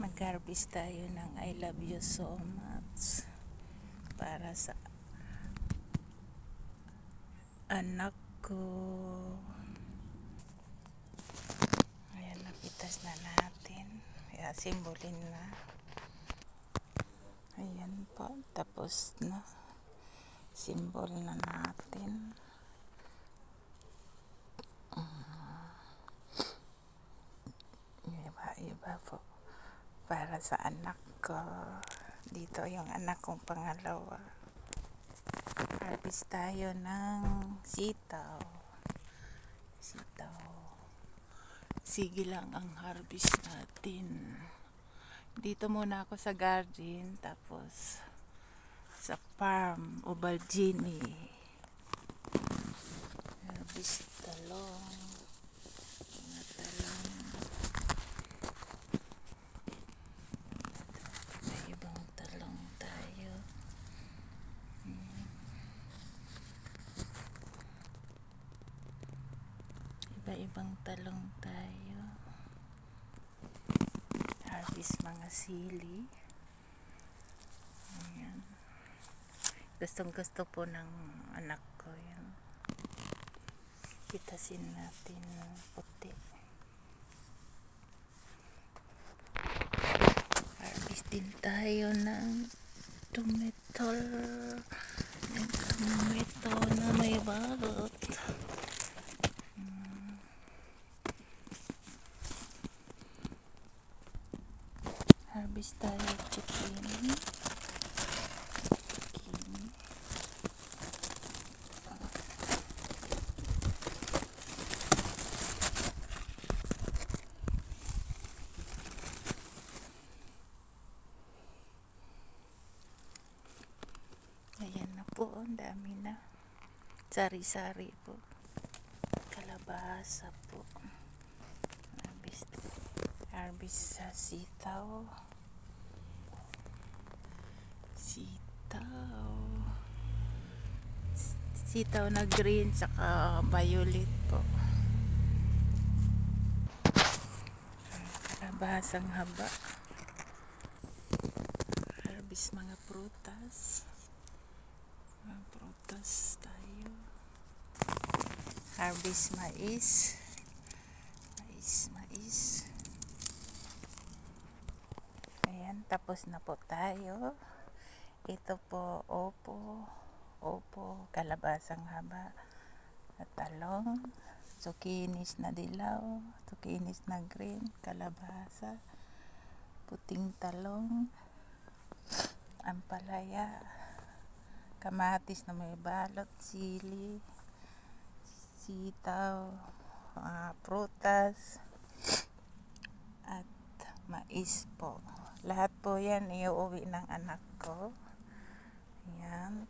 Mag-harvest tayo ng I love you so much para sa anak ko. Ayan, napitas na natin. Kaya simbolin na. Ayan po, tapos na. Simbol na natin. Iba po. Para sa anak ko. Dito yung anak kong pangalawa. Harvest tayo ng sitaw. Sige lang ang harvest natin. Dito muna ako sa garden, tapos sa farm, Ubalgini. Harvest talong. Mga talong. May ibang talong tayo. Iba-ibang talong tayo. Harvest mga sili. Ayan. Gustong-gusto po ng anak ko yan. Pitasin natin puti. Harvest din tayo ng tomato. Yung tomato na may balot. Harvest tayo chicken. Ayan na po, ang dami na. Sari-sari po. Kalabasa po. Harvest sa sitaw. Sitaw na green saka violet po. Kalabasang haba. Harvest mga prutas. Mga prutas tayo. Harvest mais. Mais. Ayan, tapos na po tayo. Ito po, opo, kalabasang haba, at talong, zucchinis na dilaw, zucchinis na green, kalabasa, puting talong, ampalaya, kamatis na may balot, sili, sitaw, prutas, at mais po. Lahat po yan iuwi ng anak ko. Yan.